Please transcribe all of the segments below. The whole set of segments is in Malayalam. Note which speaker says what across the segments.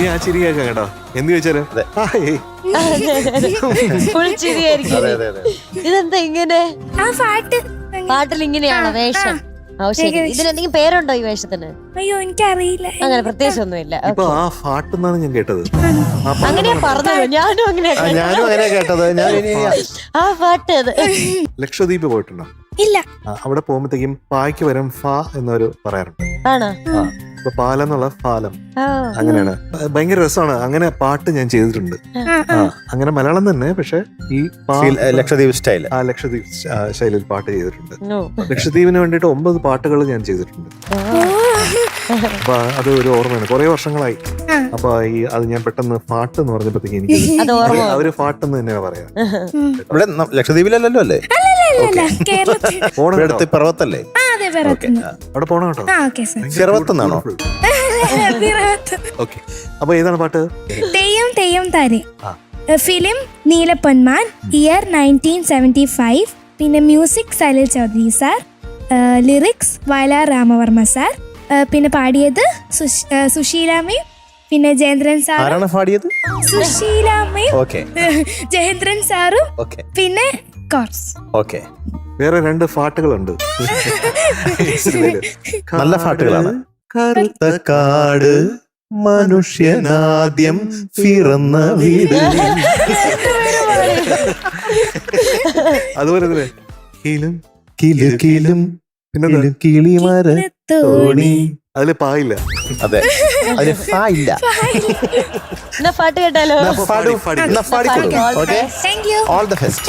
Speaker 1: ഇനി ആ ചിരി കേൾക്കാം കേട്ടോ. എന്ത് ചോദിച്ചാലും
Speaker 2: ഫുൾ ചിരിയായിരിക്കും. ഇതെന്താ ഇങ്ങനെ?
Speaker 3: ആ പാട്ട്
Speaker 2: പാട്ടിൽ ഇങ്ങനെയാണോ വേഷം? ശരി. ഇതിനെന്തെങ്കിലും പേരുണ്ടോ ഈ വേഷത്തിന്?
Speaker 3: അയ്യോ എനിക്കറിയില്ല.
Speaker 2: അങ്ങനെ പ്രത്യേകിച്ചൊന്നുമില്ല.
Speaker 1: ഇപ്പൊ ആ പാട്ടെന്നാണ് ഞാൻ കേട്ടത്.
Speaker 2: അങ്ങനെയാ പറഞ്ഞത്. ഞാനും അങ്ങനെ
Speaker 4: കേട്ടത്.
Speaker 2: ആ പാട്ട് അത്.
Speaker 1: ലക്ഷദ്വീപ് പോയിട്ടുണ്ടോ?
Speaker 3: ഇല്ല.
Speaker 1: അവിടെ പോകുമ്പോഴത്തേക്കും പായ്ക്ക് വരും ഫ എന്നൊരു പറയാറുണ്ട്.
Speaker 2: ആണോ?
Speaker 1: ഇപ്പൊ പാലം എന്നുള്ള ഫാലം അങ്ങനെയാണ്. ഭയങ്കര രസമാണ്. അങ്ങനെ പാട്ട് ഞാൻ ചെയ്തിട്ടുണ്ട്. അങ്ങനെ മലയാളം തന്നെ, പക്ഷെ ഈ
Speaker 4: ലക്ഷദ്വീപ് സ്റ്റൈൽ,
Speaker 1: ആ ലക്ഷദ്വീപ് ശൈലിയിൽ പാട്ട് ചെയ്തിട്ടുണ്ട്. ലക്ഷദ്വീപിന് വേണ്ടിയിട്ട് 9 പാട്ടുകൾ ഞാൻ ചെയ്തിട്ടുണ്ട്. അപ്പൊ അത് ഒരു ഓർമ്മയാണ്, കുറെ വർഷങ്ങളായി. അപ്പൊ അത് ഞാൻ പെട്ടെന്ന് പാട്ട് എന്ന് പറഞ്ഞപ്പോഴത്തേക്ക് എനിക്ക് അവര് പാട്ടെന്ന് തന്നെയാണ് പറയാ.
Speaker 4: ഇവിടെ ലക്ഷദ്വീപിലല്ലോ അല്ലേ? പർവ്വത്തല്ലേ?
Speaker 1: അവിടെ പോണം കേട്ടോ.
Speaker 4: ചെറുവത്തെന്നാണോ?
Speaker 1: ഓക്കെ. അപ്പൊ ഏതാണ് പാട്ട്?
Speaker 3: തെയ്യം തെയ്യം താരെ. Film Neelaponman, year 1975. പിന്നെ music Salil Chowdhury sir, lyrics Vayalar Ramavarma sir, പിന്നെ പാടിയത് സുശീലാമ്മയും പിന്നെ ജയേന്ദ്രൻ സാറും.
Speaker 4: ആരാണ് പാടിയത്?
Speaker 3: സുശീലാമ്മയും ജയേന്ദ്രൻ സാറും പിന്നെ കോർസ്.
Speaker 4: ഓക്കെ.
Speaker 1: വേറെ 2 പാട്ടുകളുണ്ട്,
Speaker 4: നല്ല പാട്ടുകളാണ്. കറുത്ത കാട്, മനുഷ്യനാദ്യം പിറന്ന വീട്.
Speaker 1: അതുപോലെ തന്നെ കീലും
Speaker 4: കിലും പിന്നെ കിളിമര തോണി.
Speaker 1: അതില് പായില്ല.
Speaker 4: അതെ, അതില് ഫാ ഇല്ല.
Speaker 2: പാട്ട് കേട്ടാലോ?
Speaker 4: All the best.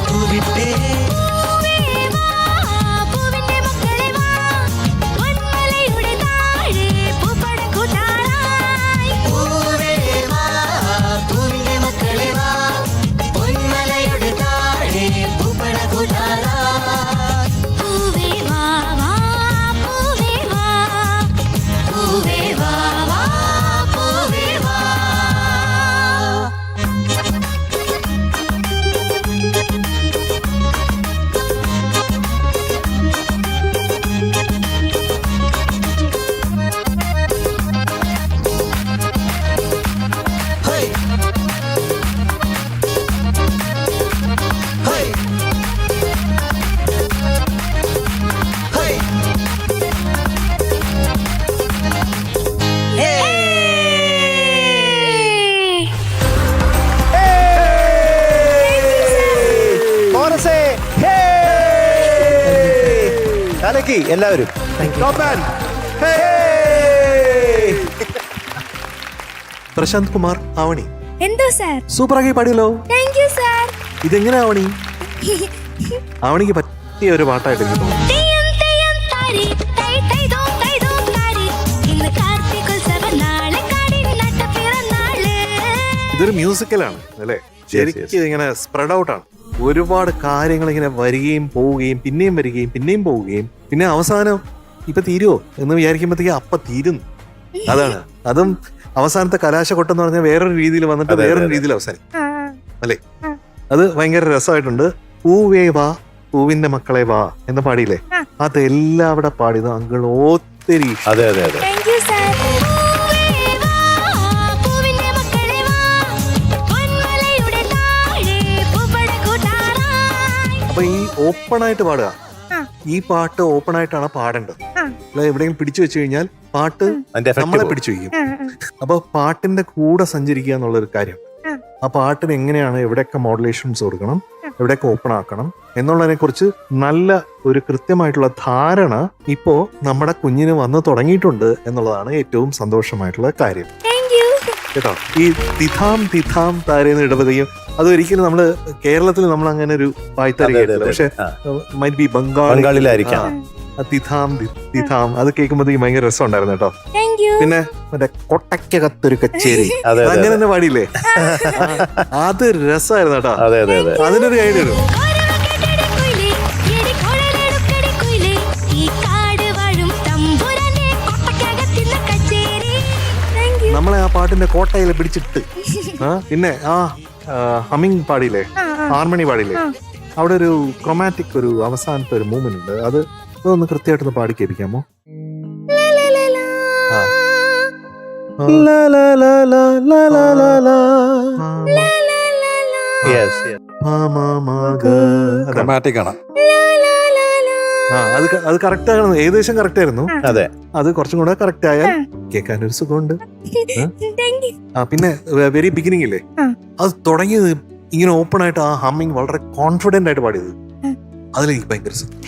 Speaker 5: പൂവിട്ടേ
Speaker 4: എല്ലാവരും
Speaker 1: പ്രശാന്ത് കുമാർ ആവണി
Speaker 3: എന്തോ സാർ?
Speaker 1: സൂപ്പറാക്കി പാടിയല്ലോ.
Speaker 3: Thank you sir.
Speaker 1: ഇതെങ്ങനെ ആവണി? ആവണിക്ക് പറ്റിയ ഒരു പാട്ടായിട്ട് എനിക്ക് തോന്നുന്നു. ഇതൊരു മ്യൂസിക്കലാണ് അല്ലേ? ശരിക്കും ഇങ്ങനെ സ്പ്രെഡ് ഔട്ട് ആണ്. ഒരുപാട് കാര്യങ്ങൾ ഇങ്ങനെ വരികയും പോവുകയും പിന്നെയും വരികയും പിന്നെയും പോവുകയും പിന്നെ അവസാനം ഇപ്പൊ തീരുവോ എന്ന് വിചാരിക്കുമ്പോഴത്തേക്ക് അപ്പൊ തീരുന്നു. അതാണ്. അതും അവസാനത്തെ കലാശക്കൊട്ടെന്ന് പറഞ്ഞാൽ വേറൊരു രീതിയിൽ വന്നിട്ട് വേറൊരു രീതിയിൽ അവസാനിക്കും അല്ലേ? അത് ഭയങ്കര രസമായിട്ടുണ്ട്. പൂവേ വാ പൂവിന്റെ മക്കളെ വാ എന്ന് പാടിയില്ലേ? അതെല്ലാം അവിടെ പാടിയത് അങ്കിൾ ഒത്തിരി.
Speaker 4: അതെ അതെ അതെ.
Speaker 1: അപ്പൊ ഈ ഓപ്പൺ ആയിട്ട് പാടുക, ഈ പാട്ട് ഓപ്പൺ ആയിട്ടാണ് പാടേണ്ടത്. എവിടെയെങ്കിലും പിടിച്ചു വെച്ച് കഴിഞ്ഞാൽ പാട്ട് നമ്മളെ പിടിച്ചു വയ്ക്കും. അപ്പൊ പാട്ടിന്റെ കൂടെ സഞ്ചരിക്കുക എന്നുള്ളൊരു കാര്യം. ആ പാട്ടിന് എങ്ങനെയാണ് എവിടെയൊക്കെ മോഡുലേഷൻസ് കൊടുക്കണം, എവിടെയൊക്കെ ഓപ്പൺ ആക്കണം എന്നുള്ളതിനെ കുറിച്ച് നല്ല ഒരു കൃത്യമായിട്ടുള്ള ധാരണ ഇപ്പോ നമ്മുടെ കുഞ്ഞിന് വന്ന് തുടങ്ങിയിട്ടുണ്ട് എന്നുള്ളതാണ് ഏറ്റവും സന്തോഷമായിട്ടുള്ള കാര്യം കേട്ടോ. ഈ തിഥാം തിഥാം താരേന്ന് ഇടപെടുകയും അതൊരിക്കലും നമ്മള് കേരളത്തിൽ നമ്മൾ അങ്ങനെ ഒരു വായ്ത്താരി കേട്ടില്ല. പക്ഷെ മൈറ്റ് ബി
Speaker 4: ബംഗാളിലായിരിക്കാം
Speaker 1: തിഥാം തിഥാം. അത് കേൾക്കുമ്പോഴത്തേക്ക് ഭയങ്കര രസം ഉണ്ടായിരുന്നു കേട്ടോ. പിന്നെ മറ്റേ കൊട്ടയ്ക്കകത്തൊരു കച്ചേരി അങ്ങനെ തന്നെ പാടിയില്ലേ? അത് രസമായിരുന്നു കേട്ടോ. അതിനൊരു ഐഡിയ വരും. നമ്മളെ ആ പാട്ടിന്റെ കോട്ടയിൽ പിടിച്ചിട്ട് പിന്നെ ആ ഹമ്മിങ് പാടിയില്ലേ, ഹാർമണി പാടിയില്ലേ, അവിടെ ഒരു ക്രൊമാറ്റിക് ഒരു അവസാനത്തെ ഒരു മൂവ്മെന്റ് ഉണ്ട്. അത് ഒന്ന് കൃത്യമായിട്ടൊന്ന് പാടി കേൾപ്പിക്കാമോ? അത് കറക്റ്റ് ആണ്, ഏകദേശം കറക്റ്റ് ആയിരുന്നു.
Speaker 4: അതെ,
Speaker 1: അത് കുറച്ചും കൂടെ കറക്റ്റ് ആയാൽ കേൾക്കാൻ ഒരു സുഖമുണ്ട്. പിന്നെ വെരി ബിഗിനിങ് ഇല്ലേ, അത് തുടങ്ങിയത് ഇങ്ങനെ ഓപ്പൺ ആയിട്ട് ആ ഹമ്മിങ് വളരെ കോൺഫിഡന്റ് ആയിട്ട് പാടിയത്, അതിലെനിക്ക് ഭയങ്കര സന്തോഷം.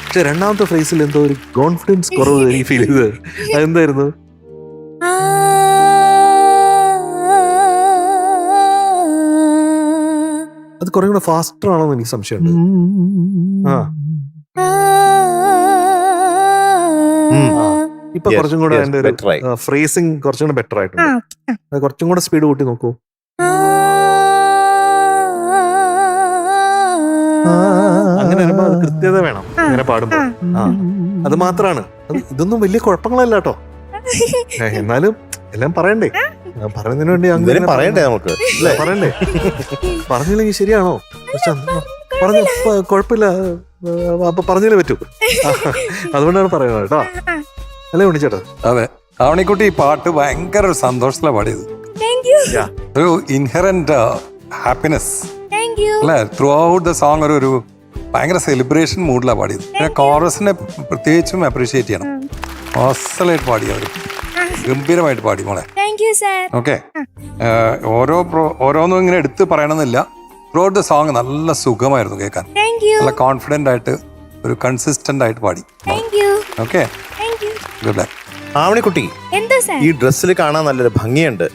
Speaker 1: പക്ഷെ രണ്ടാമത്തെ ഫ്രേസിൽ എന്തോ ഒരു കോൺഫിഡൻസ് കുറവ് എനിക്ക് ഫീൽ ചെയ്തത്. അതെന്തായിരുന്നു? അത് കുറെ കൂടെ ഫാസ്റ്റർ ആണോന്ന് എനിക്ക് സംശയമുണ്ട്. ഇപ്പൊ കുറച്ചും കൂടെ അതിന്റെ ഒരു ഫ്രേസിങ് കുറച്ചും കൂടെ ബെറ്റർ ആയിട്ടുണ്ട്. കുറച്ചും കൂടെ സ്പീഡ് കൂട്ടി നോക്കൂ. അങ്ങനെ വരുമ്പോ അത് കൃത്യത വേണം അങ്ങനെ പാടുമ്പോ. അത് മാത്രാണ്. ഇതൊന്നും വലിയ കുഴപ്പങ്ങളല്ല കേട്ടോ. എന്നാലും എല്ലാം പറയണ്ടേ? പറയുന്നതിന് വേണ്ടി അങ്ങനെ
Speaker 4: പറയണ്ടേ നമുക്ക്?
Speaker 1: പറയണ്ടേ? പറഞ്ഞില്ലെങ്കിൽ ശരിയാണോ? പറഞ്ഞ കുഴപ്പമില്ല, അപ്പൊ പറഞ്ഞാലേ പറ്റൂ. അതുകൊണ്ടാണ് പറയുന്നത് കേട്ടോ. അല്ലേ ഉണ്ണിച്ചേട്ടാ?
Speaker 6: അതെ, ആവണിക്കുട്ടി ഈ പാട്ട് ഭയങ്കര ഒരു സന്തോഷത്തിലാണ് പാടിയത്. ഒരു ഇൻഹെറന്റ് ഹാപ്പിനെസ് അല്ലെ, ത്രൂ ഔട്ട് ദ സോങ്. ഒരു ഭയങ്കര സെലിബ്രേഷൻ മൂഡിലാണ് പാടിയത്. പിന്നെ കോറസിനെ പ്രത്യേകിച്ചും അപ്രീഷിയേറ്റ് ചെയ്യണം. അസലായിട്ട് പാടി, അവർ ഗംഭീരമായിട്ട് പാടി മോളെ. ഓക്കെ, ഓരോന്നും ഇങ്ങനെ എടുത്ത് പറയണമെന്നില്ല. ത്രൂ ഔട്ട് ദ സോങ് നല്ല സുഖമായിരുന്നു കേൾക്കാൻ. നല്ല കോൺഫിഡന്റ് ആയിട്ട് ഒരു കൺസിസ്റ്റന്റ് ആയിട്ട് പാടി. Okay, good luck.
Speaker 4: ആവണിക്കുട്ടി, ഈ ഡ്രസ്സിൽ കാണാൻ നല്ലൊരു ഭംഗിയുണ്ട്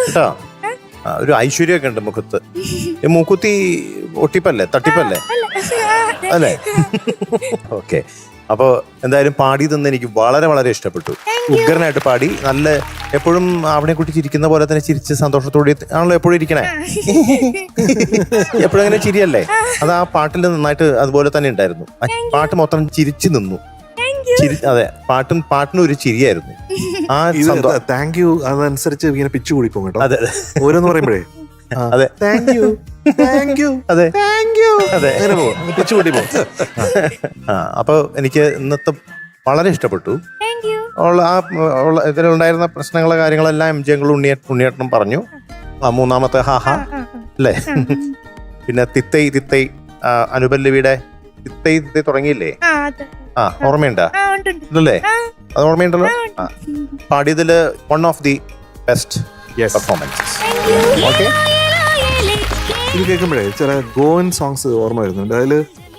Speaker 4: കേട്ടോ. ഒരു ഐശ്വര്യമൊക്കെ ഉണ്ട് മുഖത്ത്. ഈ മൂക്കുത്തി ഒട്ടിപ്പല്ലേ, തട്ടിപ്പല്ലേ? അല്ലേ? ഓക്കെ. അപ്പോൾ എന്തായാലും പാടി തന്നെ എനിക്ക് വളരെ വളരെ ഇഷ്ടപ്പെട്ടു. ഉഗ്രനായിട്ട് പാടി. നല്ല എപ്പോഴും അവിടെ കുട്ടി ചിരിക്കുന്ന പോലെ തന്നെ ചിരിച്ച് സന്തോഷത്തോടെ ആണല്ലോ എപ്പോഴും ഇരിക്കണേ. എപ്പോഴും അങ്ങനെ ചിരിയല്ലേ? അത് ആ പാട്ടിൽ നന്നായിട്ട് അതുപോലെ തന്നെ ഉണ്ടായിരുന്നു. പാട്ട് മൊത്തം ചിരിച്ചു നിന്നു. അതെ, പാട്ടിന് ഒരു ചിരിയായിരുന്നു. ആ
Speaker 1: താങ്ക് യു അതനുസരിച്ച് ഇങ്ങനെ പിച്ചു കൂടി പോകും കേട്ടോ.
Speaker 4: അതെ,
Speaker 1: ഓരോന്ന് പറയുമ്പോഴേ
Speaker 4: അതെ,
Speaker 1: താങ്ക് യു താങ്ക് യു
Speaker 4: അതെ,
Speaker 1: താങ്ക് യു
Speaker 4: അതെ,
Speaker 1: അങ്ങനെ പോകും, പിച്ചു കൂടി പോകും.
Speaker 4: അപ്പൊ എനിക്ക് ഇന്നത്തെ വളരെ ഇഷ്ടപ്പെട്ടു. ഇതിലുണ്ടായിരുന്ന പ്രശ്നങ്ങളെ കാര്യങ്ങളെല്ലാം എം ജി അങ്കിളും ഉണ്ണിയേട്ടനും പറഞ്ഞു. മൂന്നാമത്തെ ഹാഹ അല്ലേ? പിന്നെ തിത്തൈ തിത്തൈ അനുപല്ലവിയുടെ തിത്തൈ തിത്തൈ തുടങ്ങിയില്ലേ? ഓർമ്മയുണ്ടോ? ഇല്ലല്ലേ? അത് ഓർമ്മയുണ്ടല്ലോ. പാടിയതില് one of the best performances. Okay.
Speaker 1: ഇത് കേൾക്കുമ്പോഴേ ചില ഗോവൻ സോങ്സ് ഓർമ്മ വരുന്നുണ്ട്. അതിൽ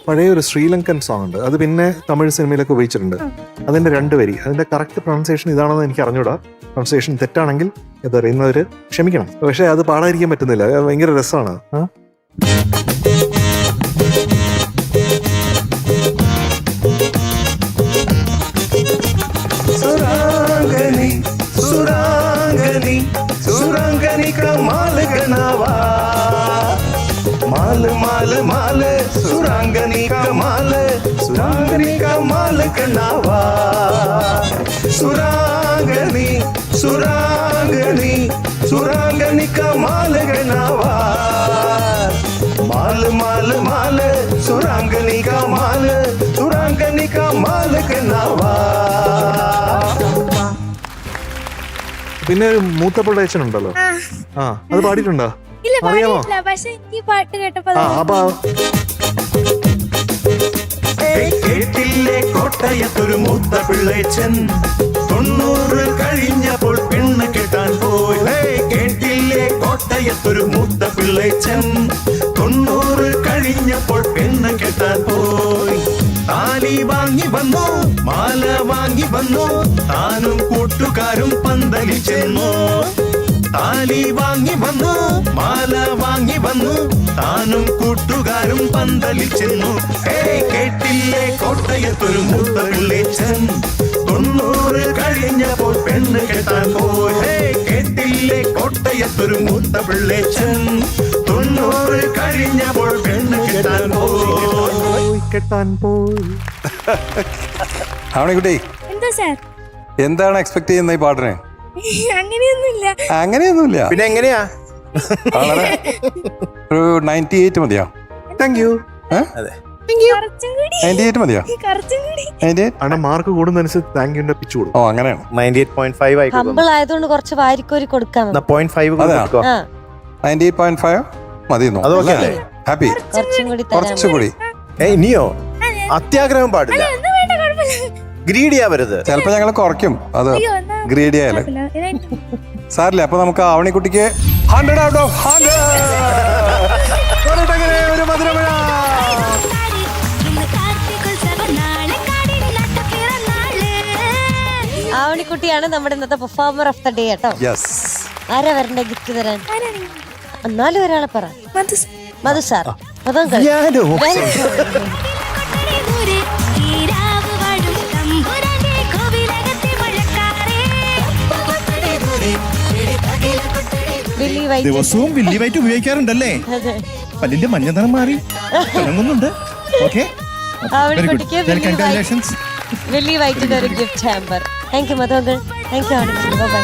Speaker 1: പഴയ ഒരു ശ്രീലങ്കൻ സോങ് ഉണ്ട്. അത് പിന്നെ തമിഴ് സിനിമയിലൊക്കെ ഉപയോഗിച്ചിട്ടുണ്ട്. അതിന്റെ 2 വരി, അതിന്റെ കറക്റ്റ് പ്രൊണൗൺസിയേഷൻ ഇതാണെന്ന് എനിക്ക് അറിഞ്ഞൂടാ. പ്രൊണൗൺസിയേഷൻ തെറ്റാണെങ്കിൽ ഇതറിയുന്നവര് ക്ഷമിക്കണം. പക്ഷെ അത് പാടാതിരിക്കാൻ പറ്റുന്നില്ല, ഭയങ്കര രസമാണ്.
Speaker 4: സുരാംഗനി സുരാംഗനി സുരാംഗനി കമാൽ ഗനാവാ മാൽ മാൽ മാൽ സുരാംഗനി കമാൽ സുരാംഗനി കമാൽ ഗനാവാ സുരാംഗനി സുരാംഗനി സുരാംഗനി കമാൽ ഗനാവാ മാൽ മാൽ മാൽ സുരാംഗനി കമാൽ സുരാംഗനി കമാൽ ഗനാവാ.
Speaker 1: പിന്നെ ഒരു മൂത്തപ്പുള്ളേച്ചൻ ഉണ്ടല്ലോ, അത് പാടിയിട്ടുണ്ടോ? അറിയാമോ?
Speaker 3: പക്ഷെ എനിക്ക് പാട്ട് കേട്ടപ്പോ
Speaker 1: അപ്പൊ
Speaker 5: കേട്ടില്ലേ കോട്ടയത്തൊരു മൂത്ത പിള്ളേച്ചൻ 90 കഴിഞ്ഞപ്പോൾ പെണ്ണ് കെട്ടാൻ പോയി. കേട്ടില്ലേ കോട്ടയത്തൊരു മൂത്ത പിള്ളേച്ചൻ 90 കഴിഞ്ഞപ്പോൾ പെണ്ണ് കെട്ടാൻ പോയി. താലി വാങ്ങി വന്നു, മാല വാങ്ങി വന്നു, താനും കൂട്ടുകാരും പന്തലിൽ ചെന്നു. താലി വാങ്ങി വന്നു, മാല വാങ്ങി വന്നു, താനും കൂട്ടുകാരും പന്തലിൽ ചെന്നു. കേട്ടില്ലേ കോട്ടയത്തൊരു മൂത്ത പിള്ളേച്ചൻ 90 കഴിഞ്ഞപ്പോൾ പെണ്ണ് കെട്ടാൻ പോയി. കേട്ടില്ലേ കോട്ടയത്തൊരു മൂത്ത പിള്ളേച്ചൻ 90 കഴിഞ്ഞപ്പോൾ പെണ്ണ് കെട്ടാൻ പോയി.
Speaker 6: ആവണിക്കുട്ടി,
Speaker 3: എന്താ സാർ?
Speaker 6: എന്താണ് എക്സ്പെക്ട് ചെയ്യുന്ന ഈ പാട്ടിനെ?
Speaker 3: അങ്ങനെയൊന്നുമില്ല.
Speaker 4: പിന്നെ എങ്ങനെയാ?
Speaker 6: വളരെ ഒരു 98 മതിയോ?
Speaker 1: Thank you.
Speaker 6: 98 മതിയോ? 98
Speaker 1: മാർക്ക് കൂടുന്നതനുസരിച്ച് താങ്ക് യുന്റെ പിച്ചു കൂടും.
Speaker 6: ഓ, അങ്ങനെയാണ്.
Speaker 4: 98.5 ആയിക്കോട്ടെ.
Speaker 2: ഹമ്പിൾ ആയതുകൊണ്ട് കുറച്ച് വാരിക്കോരി കൊടുക്കാം.
Speaker 4: 0.5 കൊടുക്കുക.
Speaker 6: 98.5 മതി.
Speaker 4: അത് ഓക്കെ അല്ലേ?
Speaker 6: ഹാപ്പി?
Speaker 2: കുറച്ചും കൂടി
Speaker 6: കുറച്ചുകൂടി.
Speaker 4: ഇനിയോ? അത്യാഗ്രഹം പാടില്ല, ഗ്രീഡി ആവരുത്.
Speaker 6: ചിലപ്പോ ഞങ്ങൾ കുറയ്ക്കും, അത് ഗ്രീഡി ആയാലും സാറില്ല. അപ്പൊ നമുക്ക് ആവണിക്കുട്ടിക്ക് 100 out of 100. ഒരു മധുരമഴ.
Speaker 2: ആവണിക്കുട്ടിയാണ് നമ്മുടെ ഇന്നത്തെ പെർഫോമർ ഓഫ് ദ ഡേ കേട്ടോ. ആരാ വരണ്ടേ ഗിഫ്റ്റ് തരാൻ? എന്നാലും ഒരാളെ പറ. മധു സാർ.
Speaker 7: ദിവസവും വില്ലി വൈറ്റ് ഉപയോഗിക്കാറുണ്ടല്ലേ? പല്ലിന്റെ മഞ്ഞ നിറം മാറി തിളങ്ങുന്നുണ്ട്. ഓക്കെ,
Speaker 2: വില്ലി വൈറ്റിന്റെ ഒരു gift hamper. Thank you Madhu. Thank you. By.